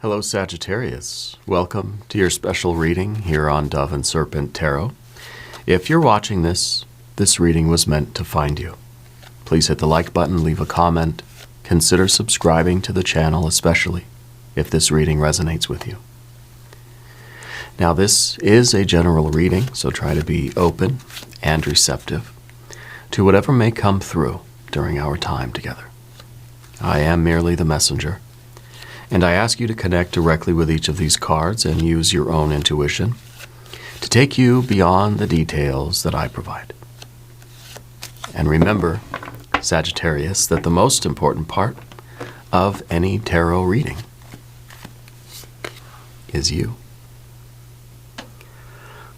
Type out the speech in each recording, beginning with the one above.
Hello, Sagittarius. Welcome to your special reading here on Dove and Serpent Tarot. If you're watching this reading was meant to find you. Please hit the like button, leave a comment. Consider subscribing to the channel, especially if this reading resonates with you. Now, this is a general reading, so try to be open and receptive to whatever may come through during our time together. I am merely the messenger, and I ask you to connect directly with each of these cards and use your own intuition to take you beyond the details that I provide. And remember, Sagittarius, that the most important part of any tarot reading is you.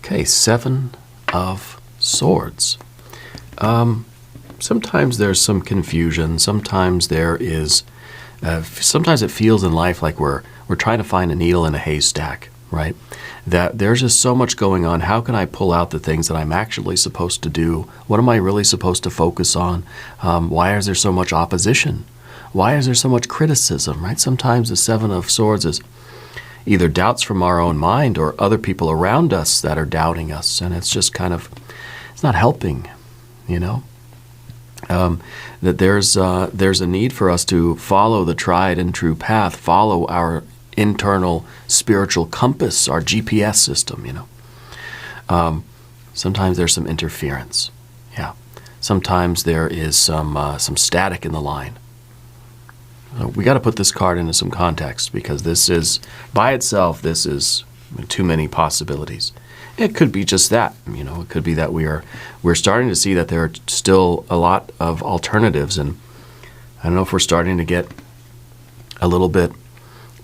Okay, 7 of Swords. Sometimes there's some confusion. Sometimes there is, sometimes it feels in life like we're trying to find a needle in a haystack, right? That there's just so much going on. How can I pull out the things that I'm actually supposed to do? What am I really supposed to focus on? Why is there so much opposition? Why is there so much criticism, right? Sometimes the 7 of Swords is either doubts from our own mind or other people around us that are doubting us. And it's just kind of, it's not helping, you know? That there's a need for us to follow the tried and true path, follow our internal spiritual compass, our GPS system, you know. Sometimes there's some interference. Yeah. Sometimes there is some static in the line. We got to put this card into some context, because this is, by itself, this is too many possibilities. It could be just that, you know. It could be that we're starting to see that there are still a lot of alternatives, and I don't know if we're starting to get a little bit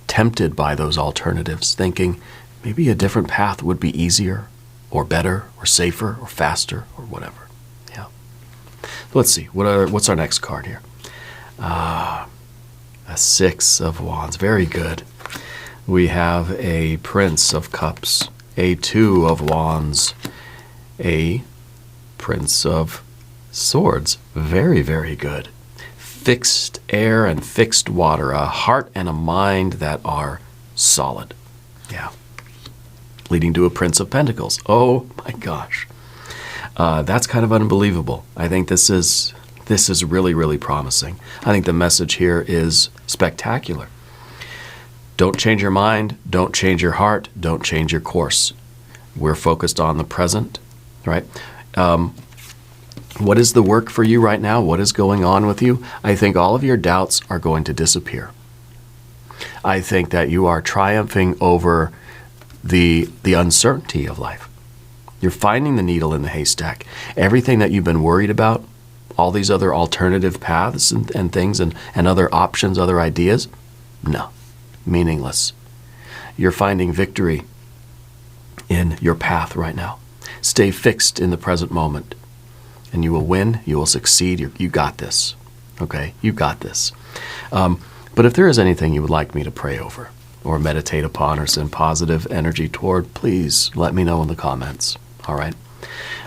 tempted by those alternatives, thinking maybe a different path would be easier or better or safer or faster or whatever. Yeah. Let's see. What's our next card here? A 6 of Wands. Very good. We have a Prince of Cups, a 2 of Wands, a Prince of Swords. Very, very good. Fixed air and fixed water, a heart and a mind that are solid. Yeah. Leading to a Prince of Pentacles. Oh my gosh. That's kind of unbelievable. I think this is really, really promising. I think the message here is spectacular. Don't change your mind, don't change your heart, don't change your course. We're focused on the present, right? What is the work for you right now? What is going on with you? I think all of your doubts are going to disappear. I think that you are triumphing over the uncertainty of life. You're finding the needle in the haystack. Everything that you've been worried about, all these other alternative paths and things and other options, other ideas, no. Meaningless. You're finding victory in your path right now. Stay fixed in the present moment, and you will win. You will succeed. You got this. Okay? You got this. But if there is anything you would like me to pray over or meditate upon or send positive energy toward, please let me know in the comments. All right?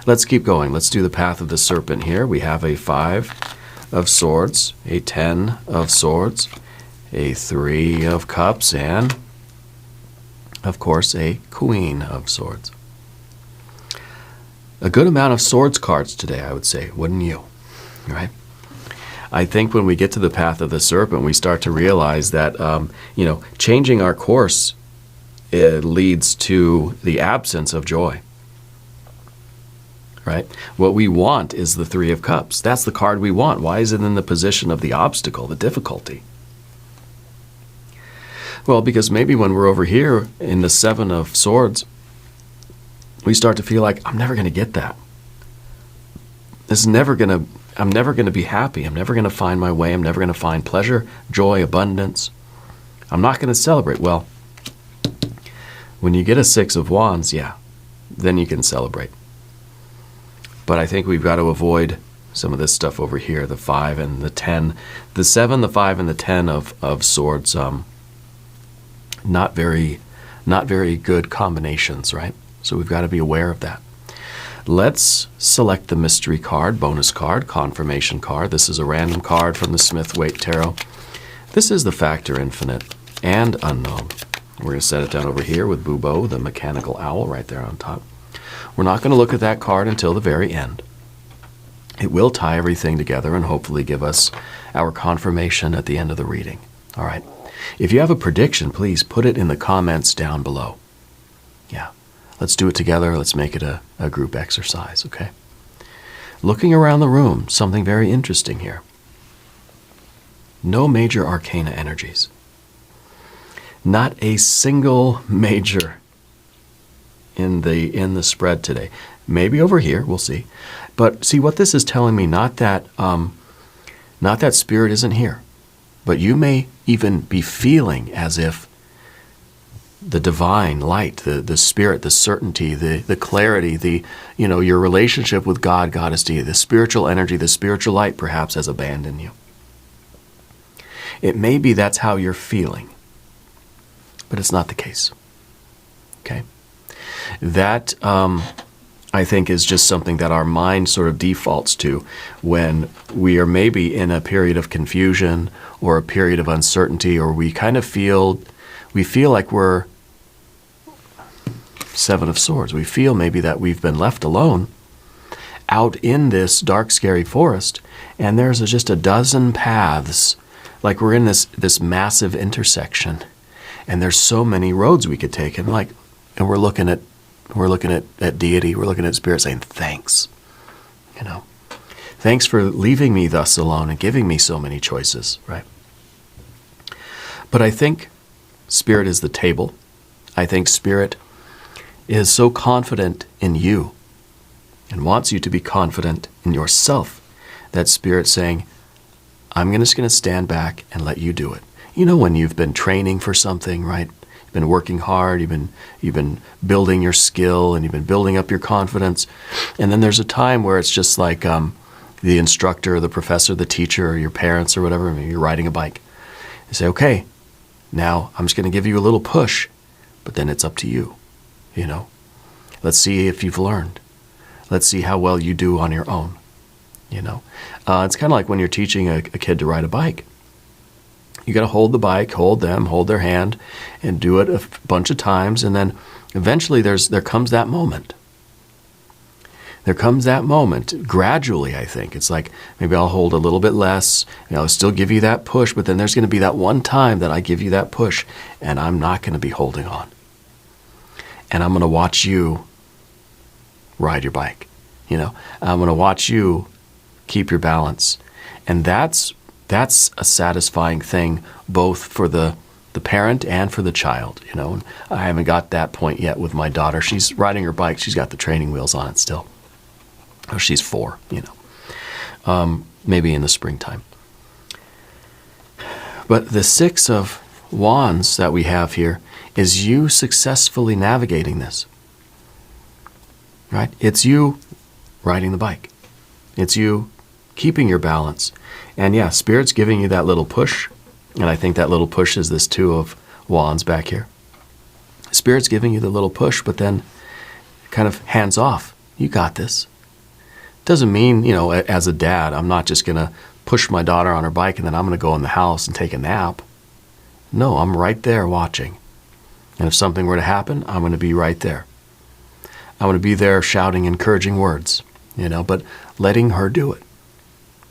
Let's keep going. Let's do the path of the serpent here. We have a 5 of Swords, a 10 of Swords, a 3 of Cups, and, of course, a Queen of Swords. A good amount of Swords cards today, I would say, wouldn't you? Right? I think when we get to the path of the serpent, we start to realize that, changing our course, it leads to the absence of joy. Right? What we want is the 3 of Cups. That's the card we want. Why is it in the position of the obstacle, the difficulty? Well, because maybe when we're over here in the 7 of Swords, we start to feel like, I'm never going to get that. I'm never going to be happy. I'm never going to find my way. I'm never going to find pleasure, joy, abundance. I'm not going to celebrate. Well, when you get a 6 of Wands, yeah, then you can celebrate. But I think we've got to avoid some of this stuff over here, the 5 and the 10. The 7, the 5, and the 10 of Swords, not very good combinations, right? So we've got to be aware of that. Let's select the mystery card, bonus card, confirmation card. This is a random card from the Smith-Waite Tarot. This is the factor infinite and unknown. We're going to set it down over here with Bubo, the mechanical owl, right there on top. We're not going to look at that card until the very end. It will tie everything together and hopefully give us our confirmation at the end of the reading. All right. If you have a prediction, please put it in the comments down below. Yeah. Let's do it together. Let's make it a group exercise, okay? Looking around the room, something very interesting here. No major arcana energies. Not a single major in the spread today. Maybe over here, we'll see. But see, what this is telling me, not that spirit isn't here, but you may even be feeling as if the divine light, the spirit, the certainty, the clarity, your relationship with God, Goddess, deity, the spiritual energy, the spiritual light perhaps has abandoned you. It may be that's how you're feeling, but it's not the case. Okay? That, I think, is just something that our mind sort of defaults to when we are maybe in a period of confusion or a period of uncertainty, or we kind of feel like we're Seven of Swords. We feel maybe that we've been left alone out in this dark, scary forest, and there's just a dozen paths, like we're in this massive intersection, and there's so many roads we could take, and we're looking at deity, we're looking at spirit saying, thanks. Thanks for leaving me thus alone and giving me so many choices, right? But I think spirit is the table. I think spirit is so confident in you and wants you to be confident in yourself that spirit's saying, I'm just going to stand back and let you do it. When you've been training for something, right? You've been working hard, you've been building your skill, and you've been building up your confidence. And then there's a time where it's just like the instructor, the professor, the teacher, or your parents or whatever, maybe you're riding a bike. They say, okay, now I'm just going to give you a little push, but then it's up to you. Let's see if you've learned. Let's see how well you do on your own. It's kind of like when you're teaching a kid to ride a bike. You got to hold the bike, hold their hand, and do it a bunch of times, and then eventually there comes that moment. There comes that moment gradually, I think. It's like maybe I'll hold a little bit less, and I'll still give you that push, but then there's going to be that one time that I give you that push, and I'm not going to be holding on. And I'm going to watch you ride your bike. I'm going to watch you keep your balance. And that's a satisfying thing, both for the parent and for the child. I haven't got that point yet with my daughter. She's riding her bike. She's got the training wheels on it still. Oh, she's 4, maybe in the springtime. But the 6 of Wands that we have here is you successfully navigating this. Right? It's you riding the bike. It's you keeping your balance. And yeah, Spirit's giving you that little push. And I think that little push is this 2 of Wands back here. Spirit's giving you the little push, but then kind of hands off. You got this. Doesn't mean, as a dad, I'm not just going to push my daughter on her bike and then I'm going to go in the house and take a nap. No, I'm right there watching. And if something were to happen, I'm going to be right there. I'm going to be there shouting encouraging words, but letting her do it.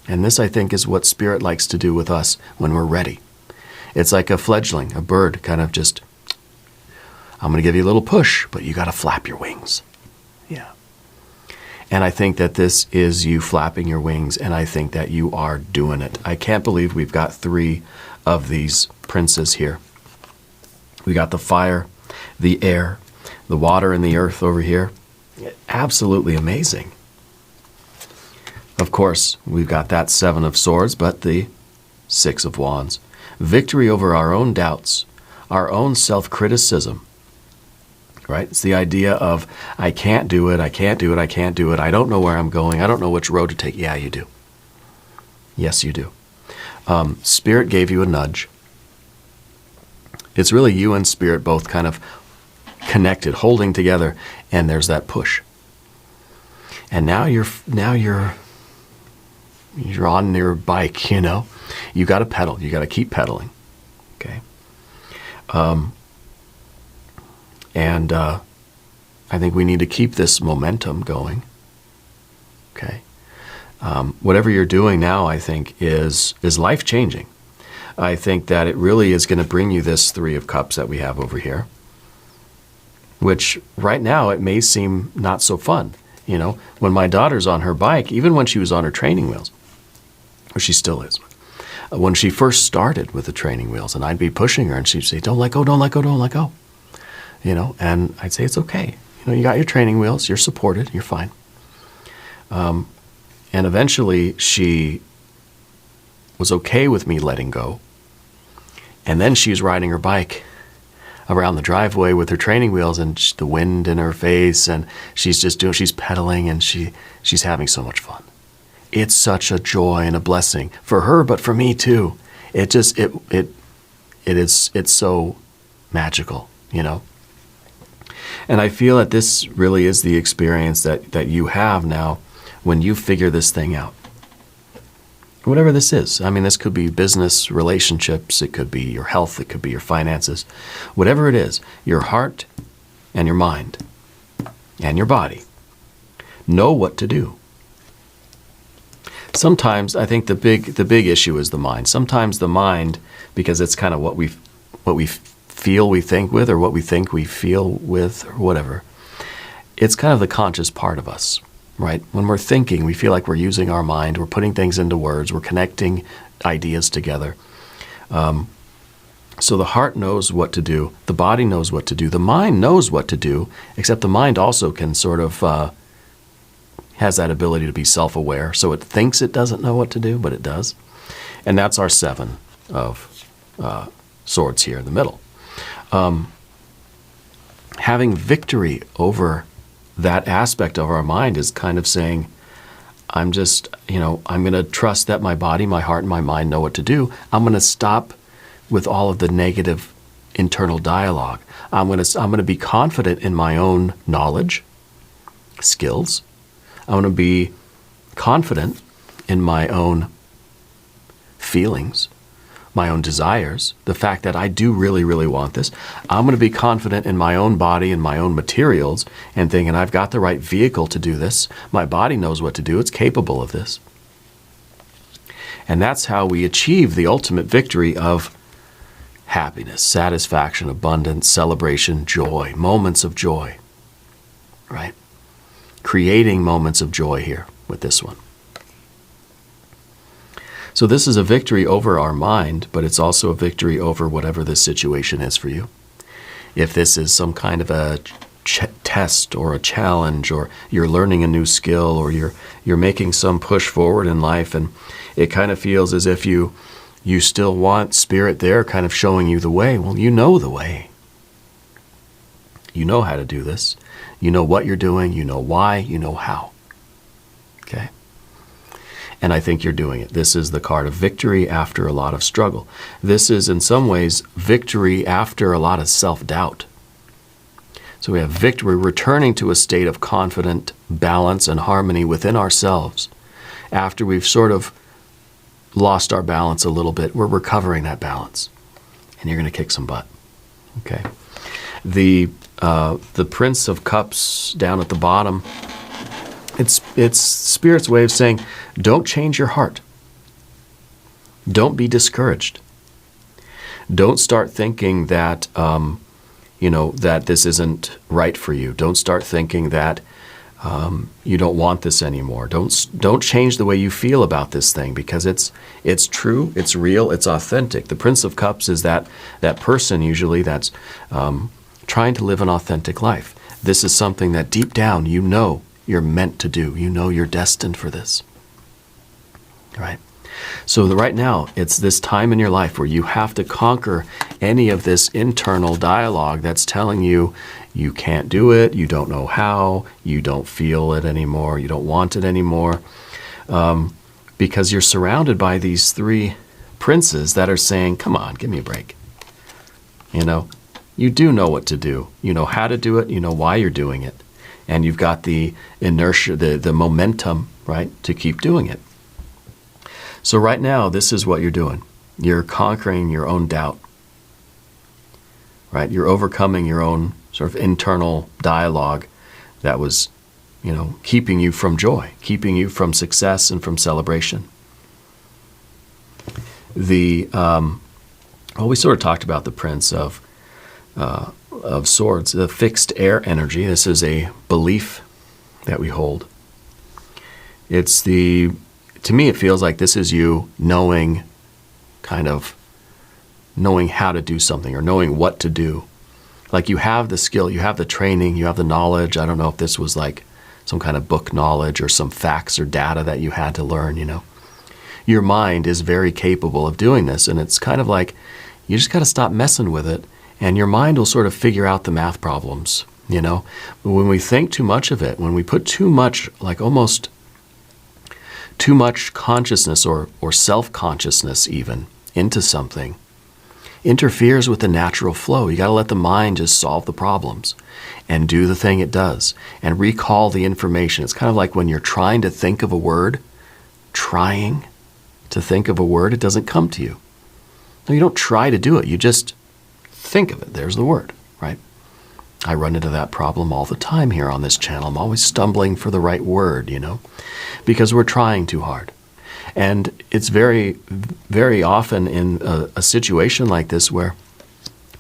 And this, I think, is what Spirit likes to do with us when we're ready. It's like a fledgling, a bird, kind of just, I'm going to give you a little push, but you got to flap your wings. Yeah. And I think that this is you flapping your wings, and I think that you are doing it. I can't believe we've got 3 of these princes here. We got the fire, the air, the water, and the earth over here. Absolutely amazing. Of course, we've got that 7 of Swords, but the 6 of Wands. Victory over our own doubts, our own self-criticism. Right? It's the idea of, I can't do it, I can't do it, I can't do it, I don't know where I'm going, I don't know which road to take. Yeah, you do. Yes, you do. Spirit gave you a nudge. It's really you and Spirit both kind of connected, holding together, and there's that push. And now you're on your bike, You got to pedal. You got to keep pedaling. Okay. And I think we need to keep this momentum going. Okay. Whatever you're doing now, I think, is life-changing. I think that it really is going to bring you this Three of Cups that we have over here, which right now it may seem not so fun. You know, when my daughter's on her bike, even when she was on her training wheels, or she still is, when she first started with the training wheels, and I'd be pushing her and she'd say, don't let go, don't let go, don't let go. You know, and I'd say, it's okay. You know, you got your training wheels, you're supported, you're fine. And eventually she was okay with me letting go. And then she's riding her bike around the driveway with her training wheels and the wind in her face, and she's pedaling, and she's having so much fun. It's such a joy and a blessing for her, but for me too. It's so magical, you know. And I feel that this really is the experience that you have now when you figure this thing out. Whatever this is. I mean, this could be business, relationships, it could be your health, it could be your finances. Whatever it is, your heart and your mind and your body know what to do. Sometimes I think the big issue is the mind. Sometimes the mind, because it's kind of what we feel we think with, or what we think we feel with, or whatever. It's kind of the conscious part of us. Right? When we're thinking, we feel like we're using our mind, we're putting things into words, we're connecting ideas together. So the heart knows what to do, the body knows what to do, the mind knows what to do, except the mind also can sort of, has that ability to be self-aware. So it thinks it doesn't know what to do, but it does. And that's our Seven of Swords here in the middle. Having victory over that aspect of our mind is kind of saying, I'm going to trust that my body, my heart, and my mind know what to do. I'm going to stop with all of the negative internal dialogue. I'm going to be confident in my own knowledge, skills. I'm going to be confident in my own feelings, my own desires, the fact that I do really, really want this. I'm going to be confident in my own body and my own materials and thinking I've got the right vehicle to do this. My body knows what to do. It's capable of this. And that's how we achieve the ultimate victory of happiness, satisfaction, abundance, celebration, joy, moments of joy, right? Creating moments of joy here with this one. So this is a victory over our mind, but it's also a victory over whatever this situation is for you. If this is some kind of a test or a challenge, or you're learning a new skill, or you're making some push forward in life, and it kind of feels as if you still want Spirit there kind of showing you the way. Well, you know the way. You know how to do this. You know what you're doing. You know why. You know how. Okay? And I think you're doing it. This is the card of victory after a lot of struggle. This is, in some ways, victory after a lot of self-doubt. So we have victory, returning to a state of confident balance and harmony within ourselves. After we've sort of lost our balance a little bit, we're recovering that balance. And you're going to kick some butt. Okay. The Prince of Cups down at the bottom, it's Spirit's way of saying, don't change your heart. Don't be discouraged. Don't start thinking that, that this isn't right for you. Don't start thinking that you don't want this anymore. Don't change the way you feel about this thing, because it's true, it's real, it's authentic. The Prince of Cups is that person usually that's trying to live an authentic life. This is something that deep down you know you're meant to do. You know you're destined for this. Right? So right now, it's this time in your life where you have to conquer any of this internal dialogue that's telling you you can't do it, you don't know how, you don't feel it anymore, you don't want it anymore, because you're surrounded by these three princes that are saying, come on, give me a break. You do know what to do. You know how to do it. You know why you're doing it. And you've got the inertia, the momentum, right, to keep doing it. So right now, this is what you're doing. You're conquering your own doubt, right? You're overcoming your own sort of internal dialogue that was, keeping you from joy, keeping you from success and from celebration. We sort of talked about the Prince of Swords, the fixed air energy. This is a belief that we hold. To me, it feels like this is you knowing how to do something or knowing what to do. Like you have the skill, you have the training, you have the knowledge. I don't know if this was like some kind of book knowledge or some facts or data that you had to learn, Your mind is very capable of doing this, and it's kind of like you just got to stop messing with it, and your mind will sort of figure out the math problems, But when we think too much of it, when we put too much, like almost too much consciousness or self-consciousness even into something, interferes with the natural flow. You got to let the mind just solve the problems and do the thing it does and recall the information. It's kind of like when you're trying to think of a word, it doesn't come to you. No, you don't try to do it. You just think of it. There's the word, right? I run into that problem all the time here on this channel. I'm always stumbling for the right word, because we're trying too hard. And it's very, very often in a situation like this where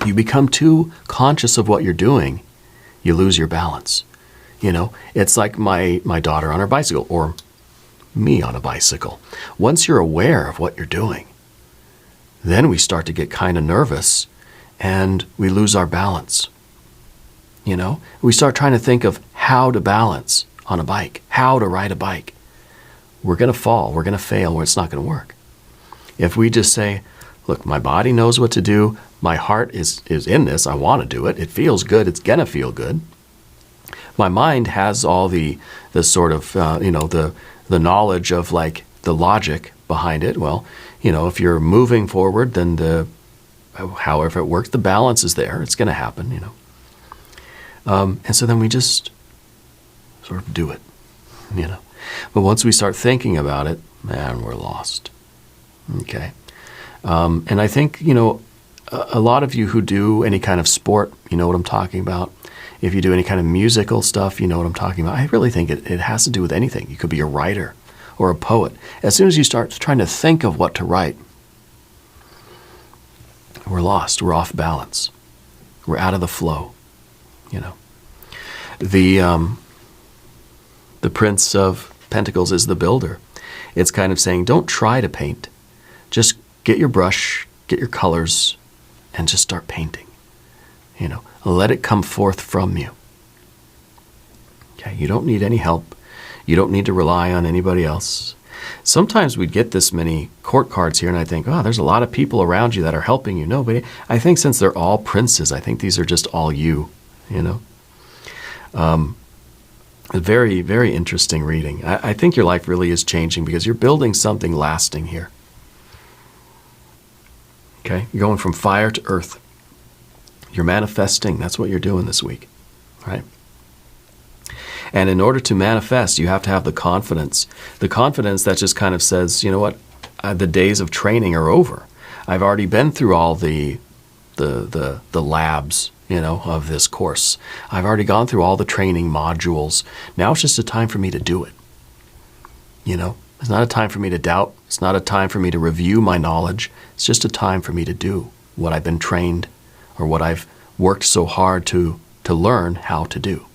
you become too conscious of what you're doing, you lose your balance. It's like my daughter on her bicycle or me on a bicycle. Once you're aware of what you're doing, then we start to get kind of nervous and we lose our balance. We start trying to think of how to balance on a bike, how to ride a bike. We're going to fall, we're going to fail, or it's not going to work. If we just say, look, my body knows what to do, my heart is in this, I want to do it, it feels good, it's going to feel good. My mind has all the sort of, the knowledge of like the logic behind it. Well, if you're moving forward, then however it works, the balance is there, it's going to happen, And so then we just sort of do it, But once we start thinking about it, man, we're lost. Okay. And I think, a lot of you who do any kind of sport, you know what I'm talking about. If you do any kind of musical stuff, you know what I'm talking about. I really think it has to do with anything. You could be a writer or a poet. As soon as you start trying to think of what to write, we're lost. We're off balance. We're out of the flow, The Prince of Pentacles is the builder. It's kind of saying, don't try to paint. Just get your brush, get your colors, and just start painting. Let it come forth from you. Okay, you don't need any help. You don't need to rely on anybody else. Sometimes we get this many court cards here, and I think, there's a lot of people around you that are helping you. No, but I think since they're all princes, I think these are just all you, A very, very interesting reading. I think your life really is changing because you're building something lasting here. Okay? You're going from fire to earth. You're manifesting. That's what you're doing this week, right? And in order to manifest, you have to have the confidence. The confidence that just kind of says, you know what? The days of training are over. I've already been through all the labs, of this course. I've already gone through all the training modules. Now it's just a time for me to do it. It's not a time for me to doubt. It's not a time for me to review my knowledge. It's just a time for me to do what I've been trained or what I've worked so hard to learn how to do.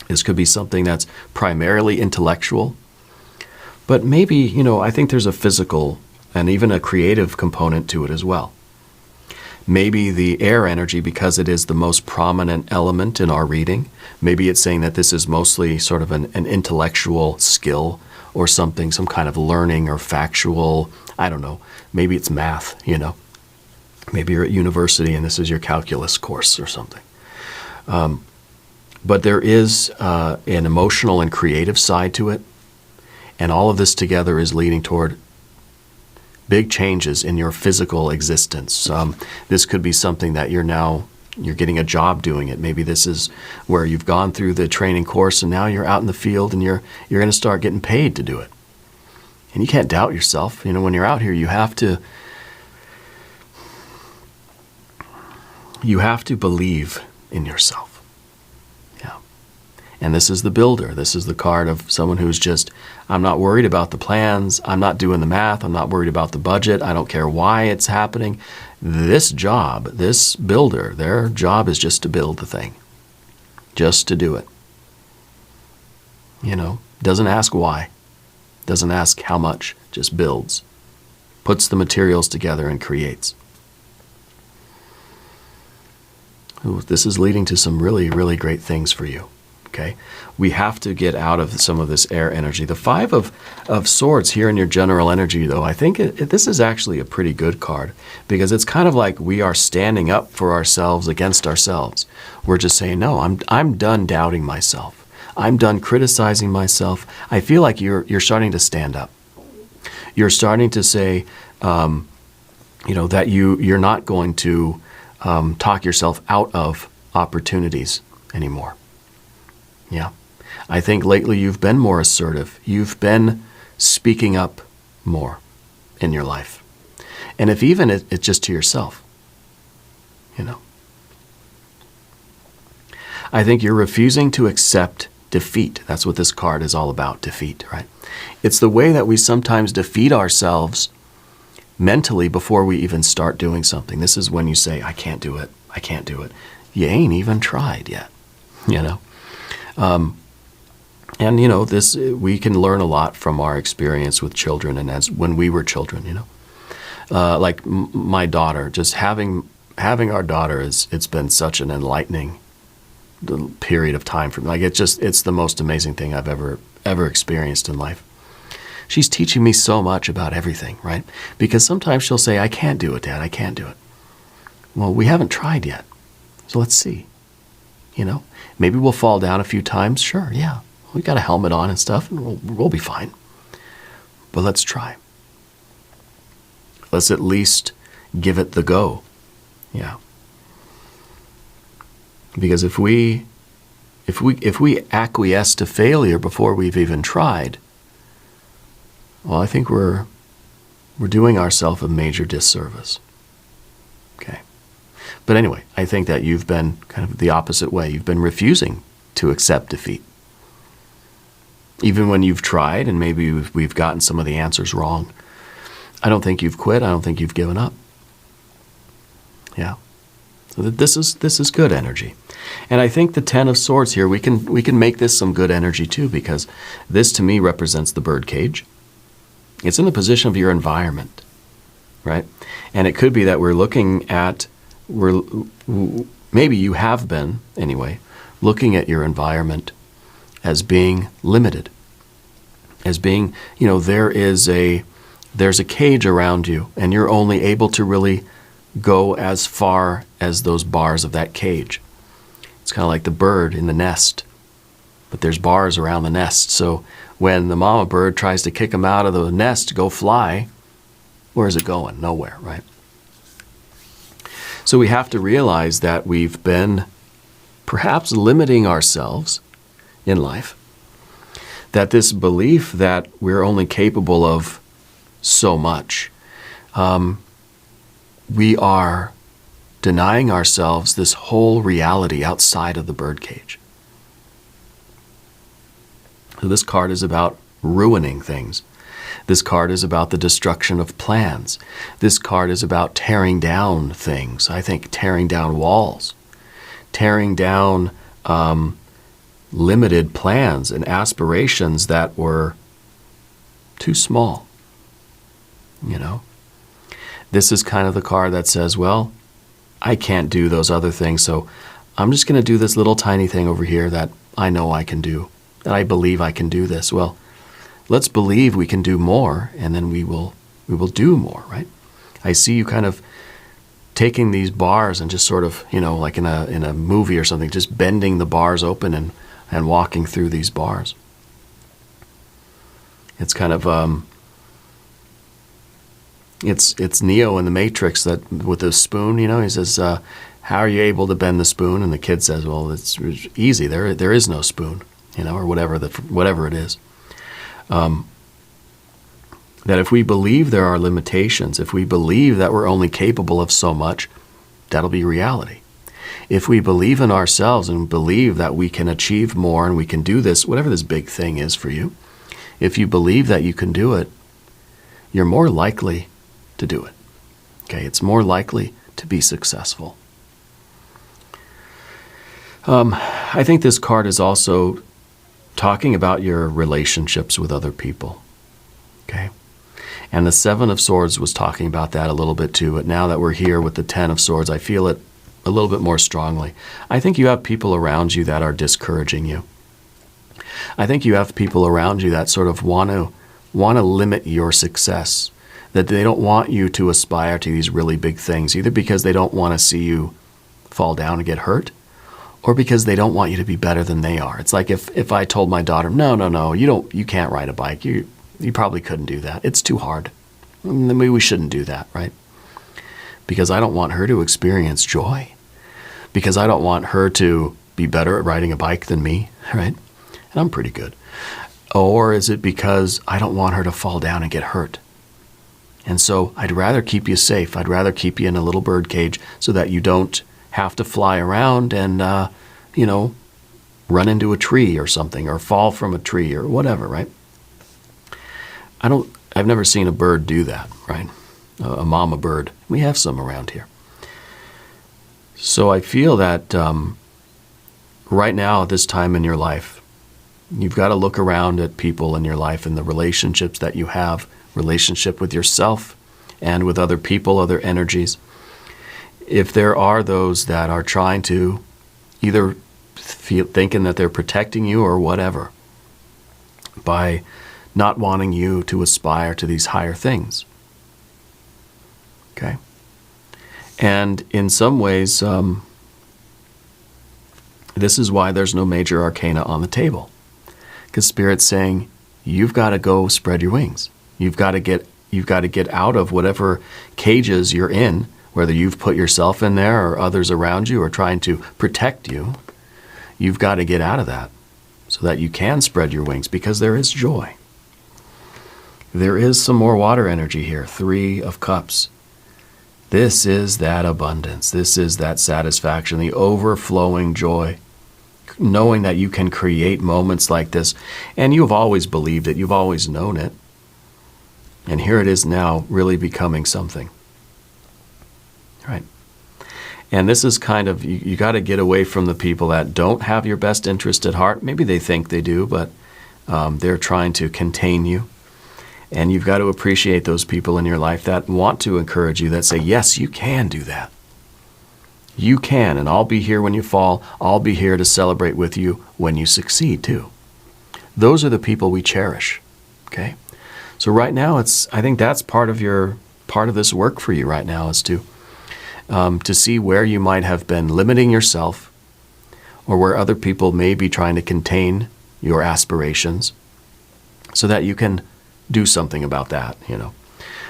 This could be something that's primarily intellectual, but maybe, I think there's a physical and even a creative component to it as well. Maybe the air energy, because it is the most prominent element in our reading, maybe it's saying that this is mostly sort of an intellectual skill or something, some kind of learning or factual, I don't know, maybe it's math, Maybe you're at university and this is your calculus course or something. But there is an emotional and creative side to it, and all of this together is leading toward big changes in your physical existence. This could be something that you're getting a job doing it. Maybe this is where you've gone through the training course and now you're out in the field and you're going to start getting paid to do it. And you can't doubt yourself. When you're out here, you have to believe in yourself. Yeah. And this is the builder. This is the card of someone who's just, I'm not worried about the plans. I'm not doing the math. I'm not worried about the budget. I don't care why it's happening. This job, this builder, their job is just to build the thing. Just to do it. You know, doesn't ask why. Doesn't ask how much. Just builds. Puts the materials together and creates. Ooh, this is leading to some really, really great things for you. Okay, we have to get out of some of this air energy. The Five of Swords here in your general energy, though, I think this is actually a pretty good card because it's kind of like we are standing up for ourselves against ourselves. We're just saying, no, I'm done doubting myself. I'm done criticizing myself. I feel like you're starting to stand up. You're starting to say, that you're not going to talk yourself out of opportunities anymore. Yeah. I think lately you've been more assertive. You've been speaking up more in your life. And if even it's just to yourself, I think you're refusing to accept defeat. That's what this card is all about, defeat, right? It's the way that we sometimes defeat ourselves mentally before we even start doing something. This is when you say, I can't do it. I can't do it. You ain't even tried yet, this we can learn a lot from our experience with children and as when we were children. Like my daughter, just having our daughter it's been such an enlightening period of time for me. Like it's the most amazing thing I've ever experienced in life. She's teaching me so much about everything, right? Because sometimes she'll say, I can't do it, Dad. I can't do it. Well, we haven't tried yet, so let's see. Maybe we'll fall down a few times. Sure, yeah. We got a helmet on and stuff, and we'll be fine. But let's try. Let's at least give it the go. Yeah. Because if we acquiesce to failure before we've even tried, well, I think we're doing ourselves a major disservice. Okay. But anyway, I think that you've been kind of the opposite way. You've been refusing to accept defeat. Even when you've tried and maybe we've gotten some of the answers wrong. I don't think you've quit. I don't think you've given up. Yeah. So this is good energy. And I think the Ten of Swords here, we can make this some good energy too, because this to me represents the bird cage. It's in the position of your environment, right? And it could be that maybe you have been, anyway, looking at your environment as being limited, as being, there's a cage around you, and you're only able to really go as far as those bars of that cage. It's kind of like the bird in the nest, but there's bars around the nest. So when the mama bird tries to kick him out of the nest to go fly, where is it going? Nowhere, right? So we have to realize that we've been perhaps limiting ourselves in life, that this belief that we're only capable of so much, we are denying ourselves this whole reality outside of the birdcage. So this card is about ruining things. This card is about the destruction of plans. This card is about tearing down things. I think tearing down walls, tearing down limited plans and aspirations that were too small. This is kind of the card that says, well, I can't do those other things, so I'm just going to do this little tiny thing over here that I know I can do, that I believe I can do this. Well, let's believe we can do more, and then we will do more, right? I see you kind of taking these bars and just sort of, like in a movie or something, just bending the bars open and walking through these bars. It's kind of it's Neo in the Matrix that with the spoon, he says, how are you able to bend the spoon? And the kid says, well, it's easy. There is no spoon, or whatever it is. That if we believe there are limitations, if we believe that we're only capable of so much, that'll be reality. If we believe in ourselves and believe that we can achieve more and we can do this, whatever this big thing is for you, if you believe that you can do it, you're more likely to do it. Okay, it's more likely to be successful. I think this card is also talking about your relationships with other people. Okay? And the Seven of Swords was talking about that a little bit too, but now that we're here with the Ten of Swords, I feel it a little bit more strongly. I think you have people around you that are discouraging you. I think you have people around you that sort of want to limit your success, that they don't want you to aspire to these really big things, either because they don't want to see you fall down and get hurt, or because they don't want you to be better than they are. It's like if I told my daughter, no, you can't ride a bike. You probably couldn't do that. It's too hard. Maybe we shouldn't do that, right? Because I don't want her to experience joy. Because I don't want her to be better at riding a bike than me, right? And I'm pretty good. Or is it because I don't want her to fall down and get hurt? And so I'd rather keep you safe. I'd rather keep you in a little bird cage so that you don't have to fly around and, run into a tree or something, or fall from a tree or whatever, right? I've never seen a bird do that, right? A mama bird. We have some around here. So I feel that right now, at this time in your life, you've got to look around at people in your life and the relationships that you have, relationship with yourself and with other people, other energies. If there are those that are trying to either thinking that they're protecting you or whatever by not wanting you to aspire to these higher things. Okay? And in some ways, this is why there's no major arcana on the table. Because Spirit's saying, you've got to go spread your wings. You've got to get out of whatever cages you're in, whether you've put yourself in there or others around you are trying to protect you. You've got to get out of that so that you can spread your wings, because there is joy. There is some more water energy here, 3 of Cups. This is that abundance. This is that satisfaction, the overflowing joy, knowing that you can create moments like this. And you've always believed it. You've always known it. And here it is now really becoming something. Right? And this is kind of, you got to get away from the people that don't have your best interest at heart. Maybe they think they do, but they're trying to contain you. And you've got to appreciate those people in your life that want to encourage you, that say, yes, you can do that. You can, and I'll be here when you fall. I'll be here to celebrate with you when you succeed too. Those are the people we cherish, okay? So right now, I think that's part of this work for you right now, is to see where you might have been limiting yourself, or where other people may be trying to contain your aspirations, so that you can do something about that,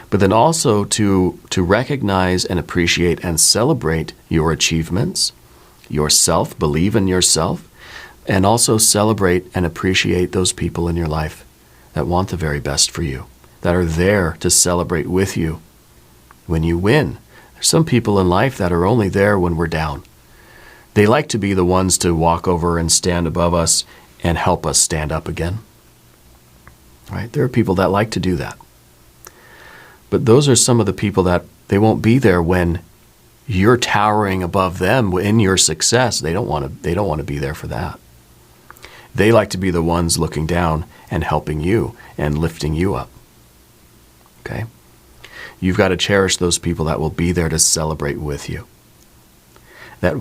But then also to recognize and appreciate and celebrate your achievements, yourself, believe in yourself, and also celebrate and appreciate those people in your life that want the very best for you, that are there to celebrate with you when you win. There's some people in life that are only there when we're down. They like to be the ones to walk over and stand above us and help us stand up again. Right? There are people that like to do that. But those are some of the people that they won't be there when you're towering above them in your success. They don't want to be there for that. They like to be the ones looking down and helping you and lifting you up. Okay? You've got to cherish those people that will be there to celebrate with you, that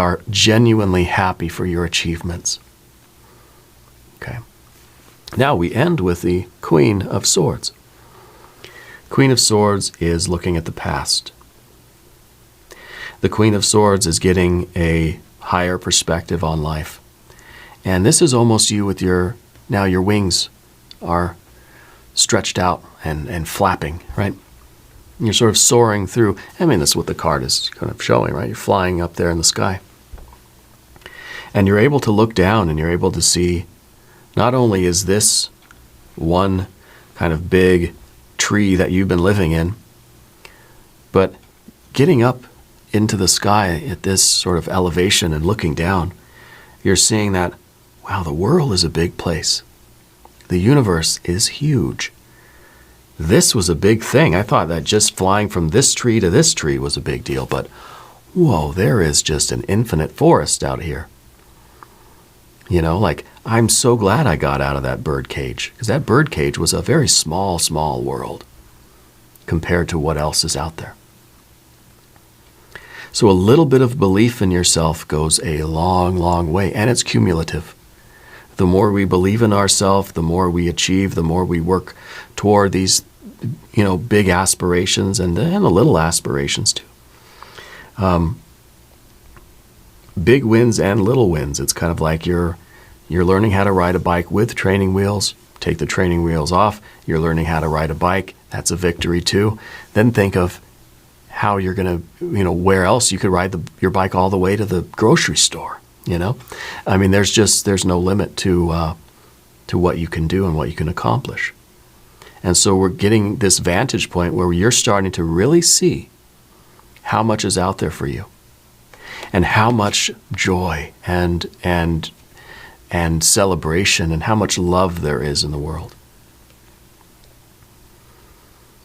are genuinely happy for your achievements. Okay? Now we end with the Queen of Swords. Queen of Swords is looking at the past. The Queen of Swords is getting a higher perspective on life. And this is almost you with your wings are stretched out and flapping, right? You're sort of soaring through. That's what the card is kind of showing, right? You're flying up there in the sky. And you're able to look down and you're able to see, not only is this one kind of big tree that you've been living in, but getting up into the sky at this sort of elevation and looking down, you're seeing that, wow, the world is a big place. The universe is huge. This was a big thing. I thought that just flying from this tree to this tree was a big deal, but whoa, there is just an infinite forest out here. You know, like, I'm so glad I got out of that bird cage, because that bird cage was a very small, small world compared to what else is out there. So a little bit of belief in yourself goes a long, long way, and it's cumulative. The more we believe in ourselves, the more we achieve, the more we work toward these, big aspirations and the little aspirations too. Big wins and little wins. It's kind of like you're learning how to ride a bike with training wheels. Take the training wheels off. You're learning how to ride a bike. That's a victory too. Then think of how you're going to, where else you could ride your bike all the way to the grocery store, I mean, there's no limit to what you can do and what you can accomplish. And so we're getting this vantage point where you're starting to really see how much is out there for you and how much joy and celebration and how much love there is in the world.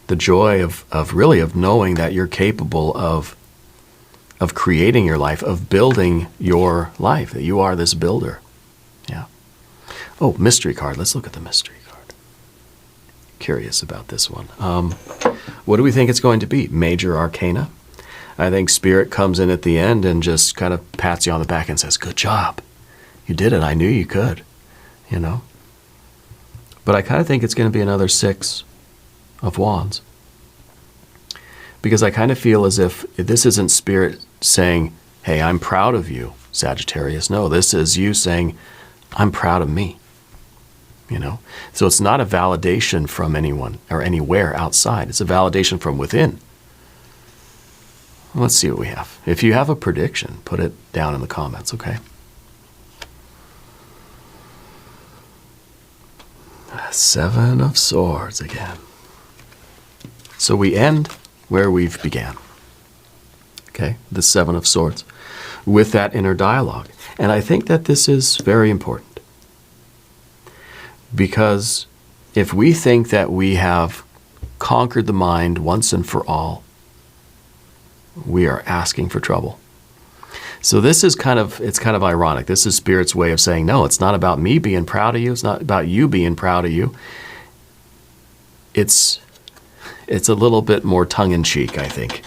The joy of knowing that you're capable of creating your life, of building your life, that you are this builder. Yeah. Oh, mystery card. Let's look at the mystery card. Curious about this one. What do we think it's going to be? Major Arcana. I think Spirit comes in at the end and just kind of pats you on the back and says, good job. You did it. I knew you could, But I kind of think it's going to be another 6 of Wands. Because I kind of feel as if this isn't Spirit saying, hey, I'm proud of you, Sagittarius. No, this is you saying, I'm proud of me. So it's not a validation from anyone or anywhere outside. It's a validation from within. Let's see what we have. If you have a prediction, put it down in the comments, okay? Seven of Swords again. So we end where we've began. Okay, the Seven of Swords, with that inner dialogue. And I think that this is very important. Because if we think that we have conquered the mind once and for all, we are asking for trouble. So this is kind of ironic. This is Spirit's way of saying, no, it's not about me being proud of you. It's not about you being proud of you. It's a little bit more tongue-in-cheek, I think.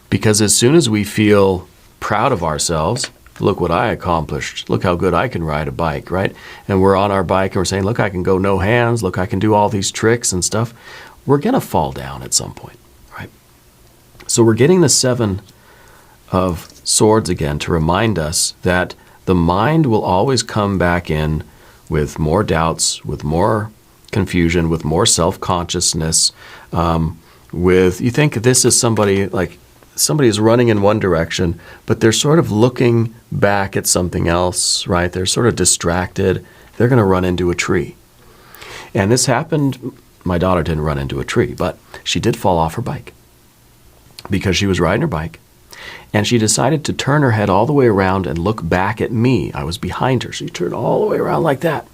Because as soon as we feel proud of ourselves, look what I accomplished. Look how good I can ride a bike, right? And we're on our bike and we're saying, look, I can go no hands. Look, I can do all these tricks and stuff. We're going to fall down at some point, right? So we're getting the Seven of Swords again to remind us that the mind will always come back in with more doubts, with more confusion, with more self-consciousness, you think this is somebody is running in one direction, but they're sort of looking back at something else, right? They're sort of distracted. They're going to run into a tree. And this happened, my daughter didn't run into a tree, but she did fall off her bike because she was riding her bike. And she decided to turn her head all the way around and look back at me. I was behind her. She turned all the way around like that.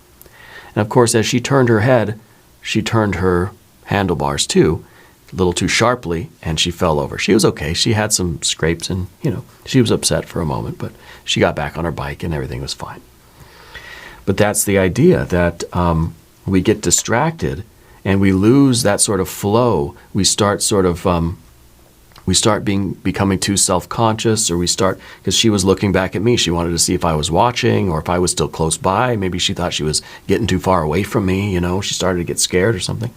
And of course, as she turned her head, she turned her handlebars too, a little too sharply, and she fell over. She was okay. She had some scrapes and, she was upset for a moment, but she got back on her bike and everything was fine. But that's the idea, that we get distracted and we lose that sort of flow. We start becoming too self-conscious, or because she was looking back at me. She wanted to see if I was watching or if I was still close by. Maybe she thought she was getting too far away from me, She started to get scared or something.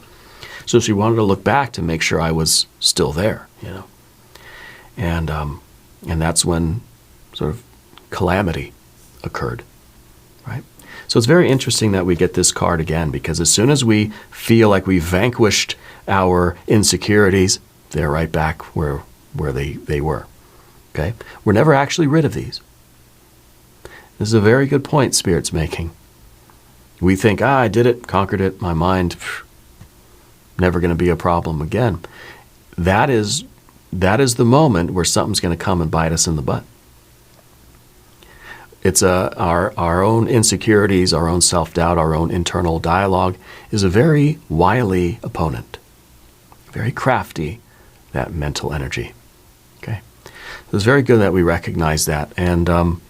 So she wanted to look back to make sure I was still there, And that's when sort of calamity occurred, right? So it's very interesting that we get this card again, because as soon as we feel like we vanquished our insecurities, they're right back where they were, okay? We're never actually rid of these. This is a very good point Spirit's making. We think, I did it, conquered it, my mind, never going to be a problem again. That is that is the moment where something's going to come and bite us in the butt. It's our own insecurities, our own self-doubt, our own internal dialogue is a very wily opponent, very crafty, that mental energy. Okay, so it's very good that we recognize that, and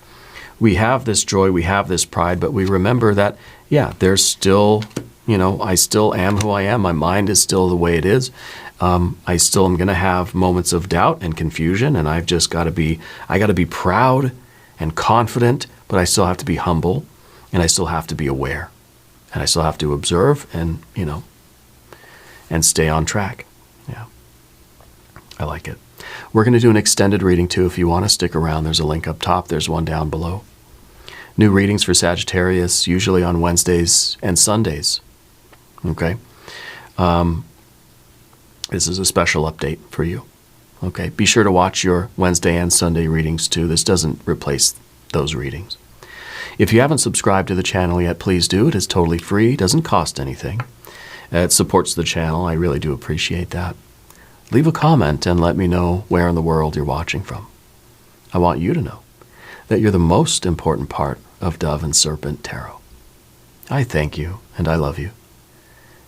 we have this joy, we have this pride, but we remember that, yeah, there's still, I still am who I am. My mind is still the way it is. I still am going to have moments of doubt and confusion, and I've just got to be proud and confident, but I still have to be humble, and I still have to be aware, and I still have to observe and, and stay on track. Yeah, I like it. We're going to do an extended reading too. If you want to stick around, there's a link up top. There's one down below. New readings for Sagittarius, usually on Wednesdays and Sundays. Okay? This is a special update for you. Okay? Be sure to watch your Wednesday and Sunday readings too. This doesn't replace those readings. If you haven't subscribed to the channel yet, please do. It is totally free. It doesn't cost anything. It supports the channel. I really do appreciate that. Leave a comment and let me know where in the world you're watching from. I want you to know that you're the most important part of Dove and Serpent Tarot. I thank you and I love you.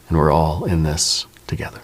And we're all in this together.